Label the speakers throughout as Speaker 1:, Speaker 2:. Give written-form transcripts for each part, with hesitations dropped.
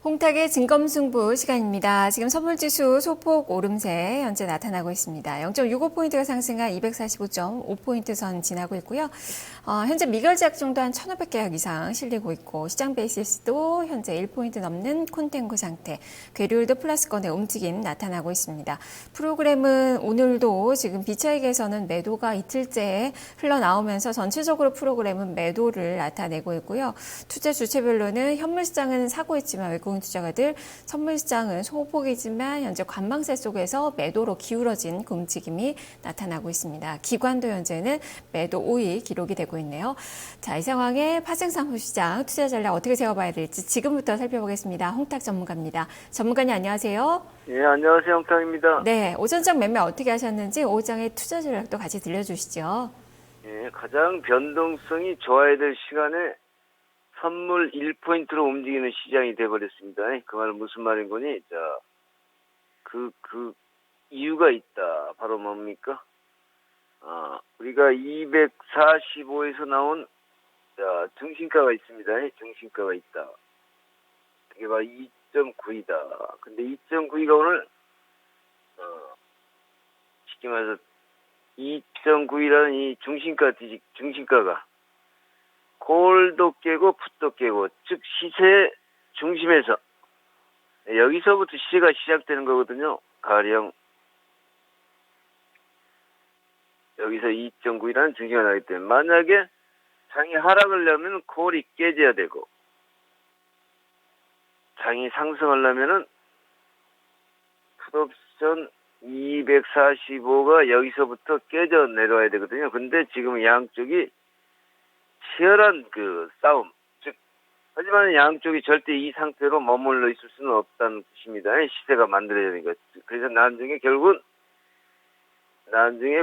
Speaker 1: 홍탁의 진검승부 시간입니다. 지금 선물지수 소폭 오름세 현재 나타나고 있습니다. 0.65포인트가 상승한 245.5포인트 선 지나고 있고요. 현재 미결제약 정도 한 1,500계약 이상 실리고 있고 시장 베이시스도 현재 1포인트 넘는 콘텐고 상태, 괴류율도 플러스권의 움직임 나타나고 있습니다. 프로그램은 오늘도 지금 비차익에서는 매도가 이틀째 흘러나오면서 전체적으로 프로그램은 매도를 나타내고 있고요. 투자 주체별로는 현물시장은 사고 있지만 외국인 투자가들, 선물시장은 소폭이지만 현재 관망세 속에서 매도로 기울어진 움직임이 나타나고 있습니다. 기관도 현재는 매도 우위 기록이 되고 있네요. 자, 이 상황에 파생상품시장 투자 전략 어떻게 세워봐야 될지 지금부터 살펴보겠습니다. 홍탁 전문가입니다. 전문가님 안녕하세요.
Speaker 2: 예, 안녕하세요. 홍탁입니다.
Speaker 1: 네, 오전장 매매 어떻게 하셨는지 오후장의 투자 전략도 같이 들려주시죠.
Speaker 2: 예, 가장 변동성이 좋아야 될 시간에 선물 1포인트로 움직이는 시장이 돼버렸습니다. 그 말은 무슨 말인 거니? 자, 그 이유가 있다. 바로 뭡니까? 우리가 245에서 나온, 정신가가 있습니다. 정신가가 있다. 그게 바로 2.9이다. 근데 2.9가 오늘, 쉽게 말해서 2.9이라는 이 중심가가 콜도 깨고 풋도 깨고, 즉 시세 중심에서 여기서부터 시세가 시작되는 거거든요. 가령 여기서 2.9이라는 중심가 나기 때문에 만약에 장이 하락하려면 콜이 깨져야 되고, 장이 상승하려면은 풋옵션 245가 여기서부터 깨져 내려와야 되거든요. 근데 지금 양쪽이 치열한 싸움. 즉, 하지만 양쪽이 절대 이 상태로 머물러 있을 수는 없다는 뜻입니다. 시세가 만들어야 되니까. 그래서 나중에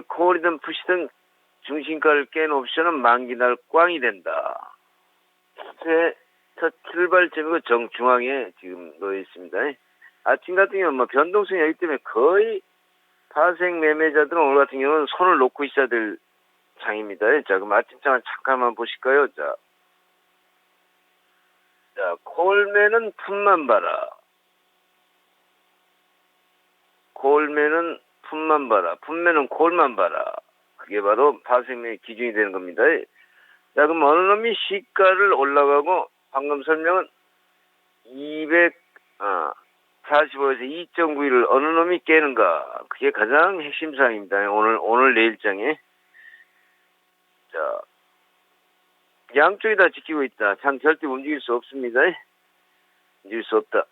Speaker 2: 콜이든 풋이든 중심가를 깬 옵션은 만기날 꽝이 된다. 시세 첫 출발점이고 정중앙에 지금 놓여 있습니다. 아침 같은 경우는 변동성이 있기 때문에 거의 파생 매매자들은 오늘 같은 경우는 손을 놓고 있어야 될 장입니다. 자, 그럼 아침장을 잠깐만 보실까요? 자, 콜매는 풋만 봐라. 콜매는 풋만 봐라. 풋매는 콜만 봐라. 그게 바로 파생매의 기준이 되는 겁니다. 자, 그럼 어느 놈이 시가를 올라가고 방금 설명은 245에서 2.91을 어느 놈이 깨는가. 그게 가장 핵심 사항입니다. 오늘 내일장에. 자, 양쪽이 다 지키고 있다. 장 절대 움직일 수 없습니다. 움직일 수 없다.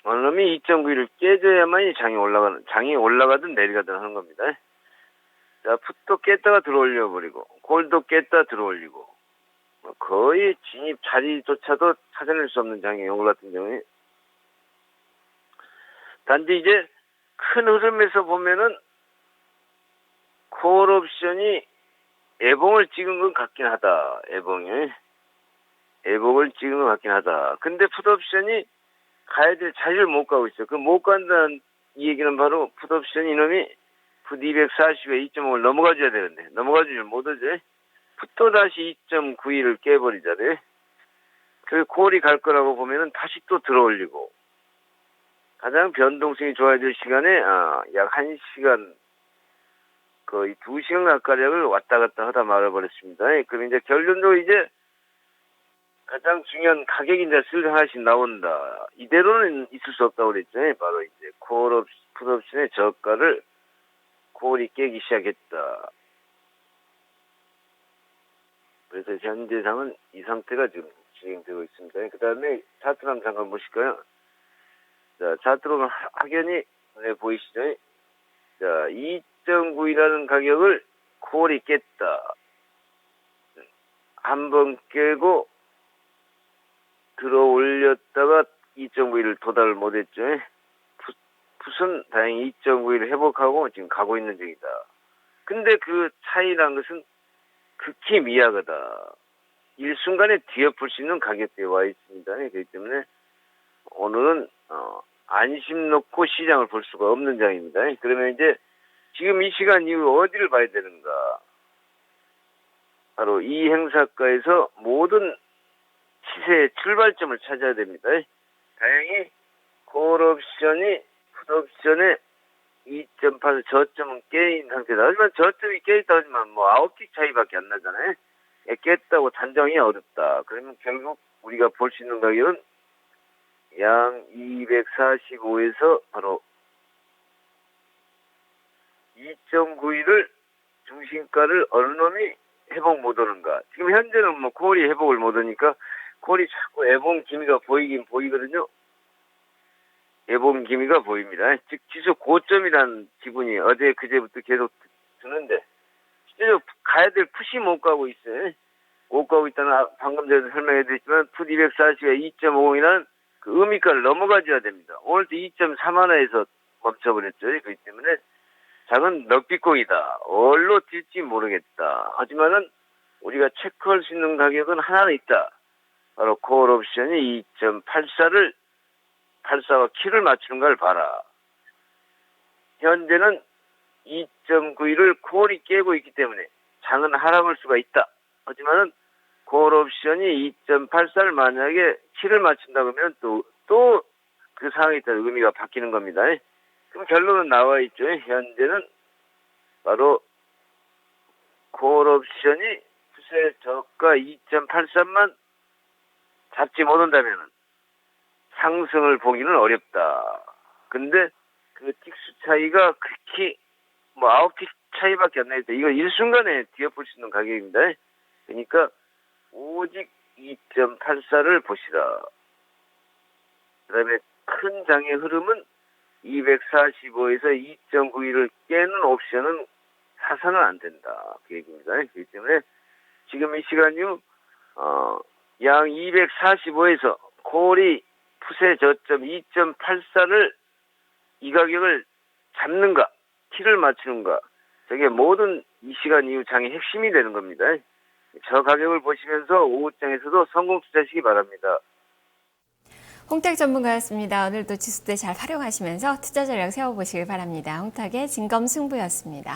Speaker 2: 어느 놈이 2.91을 깨져야만이 장이 올라가든 내려가든 하는 겁니다. 자, 풋도 깼다가 들어올려버리고, 골도 깼다 들어올리고, 거의 진입 자리조차도 찾아낼 수 없는 장이에요. 오늘 같은 경우에. 단지 이제 큰 흐름에서 보면은 콜 옵션이 애봉을 찍은 건 같긴 하다. 애봉을 찍은 건 같긴 하다. 근데 풋옵션이 가야 될 자리를 못 가고 있어. 그 못 간다는 이 얘기는 바로 풋옵션 이놈이 풋 240에 2.5를 넘어가줘야 되는데 넘어가주질 못하지. 풋도 다시 2.91을 깨버리잖아요. 그 콜이 갈 거라고 보면은 다시 또 들어올리고, 가장 변동성이 좋아야 될 시간에 약 1시간, 거의 2시간 가까이를 왔다 갔다 하다 말아버렸습니다. 그럼 이제 결론적으로 이제 가장 중요한 가격이 이제 슬슬 하나씩 나온다. 이대로는 있을 수 없다고 그랬죠. 바로 이제 풋옵션의 저가를 콜이 깨기 시작했다. 그래서 현재상은 이 상태가 지금 진행되고 있습니다. 그 다음에 차트를 한번 잠깐 보실까요? 자, 차트로 확연히 보이시죠? 자, 2.9이라는 가격을 콜이 깼다. 한 번 깨고 들어 올렸다가 2.91을 도달을 못했죠. 풋은 다행히 2.91을 회복하고 지금 가고 있는 중이다. 근데 그 차이란 것은 극히 미약하다. 일순간에 뒤엎을 수 있는 가격대에 와 있습니다. 그렇기 때문에 오늘은 안심 놓고 시장을 볼 수가 없는 장입니다. 그러면 이제 지금 이 시간 이후 어디를 봐야 되는가? 바로 이 행사가에서 모든 시세의 출발점을 찾아야 됩니다. 다행히 콜옵션이 풋옵션에 2.8 저점은 깨인 상태다. 하지만 저점이 깨있다 하지만 뭐 9틱 차이밖에 안 나잖아요. 깼다고 단정이 어렵다. 그러면 결국 우리가 볼 수 있는 가격은 양 245에서 바로 2.91을 중심가를 어느 놈이 회복 못 오는가. 지금 현재는 뭐 콜이 회복을 못 오니까 콜이 자꾸 애봉 기미가 보이긴 보이거든요. 애봉 기미가 보입니다. 즉 지수 고점이라는 기분이 어제 그제부터 계속 드는데 실제로 가야 될 풋이 못 가고 있어요. 못 가고 있다는 방금 전에 설명해 드렸지만 풋 240에 2.50이라는 그 의미가를 넘어가줘야 됩니다. 오늘도 2.31에서 멈춰버렸죠. 그렇기 때문에 작은 넉비공이다. 얼로 뛸지 모르겠다. 하지만은 우리가 체크할 수 있는 가격은 하나 있다. 바로 콜 옵션이 2.84와 키를 맞추는 걸 봐라. 현재는 2.91을 콜이 깨고 있기 때문에 장은 하락할 수가 있다. 하지만은 콜 옵션이 2.84를 만약에 키를 맞춘다 그러면 또 그 상황에 따라 의미가 바뀌는 겁니다. 그럼 결론은 나와 있죠. 현재는 바로 콜 옵션이 풋의 저가 2.83만 잡지 못한다면 상승을 보기는 어렵다. 근데 그 틱수 차이가 그렇게 뭐 9틱 차이밖에 안 나니까 이거 일순간에 뒤엎을 수 있는 가격입니다. 그러니까 오직 2.84를 보시라. 그 다음에 큰 장의 흐름은 245에서 2.91을 깨는 옵션은 사서는 안 된다. 그 얘기입니다. 그렇기 때문에 지금 이 시간 이후 양 245에서 콜이 풋의 저점 2.84를 이 가격을 잡는가 키를 맞추는가 저게 모든 이 시간 이후 장의 핵심이 되는 겁니다. 저 가격을 보시면서 오후장에서도 성공 투자하시기 바랍니다.
Speaker 1: 홍탁 전문가였습니다. 오늘도 지수대 잘 활용하시면서 투자 전략 세워보시길 바랍니다. 홍탁의 진검승부였습니다.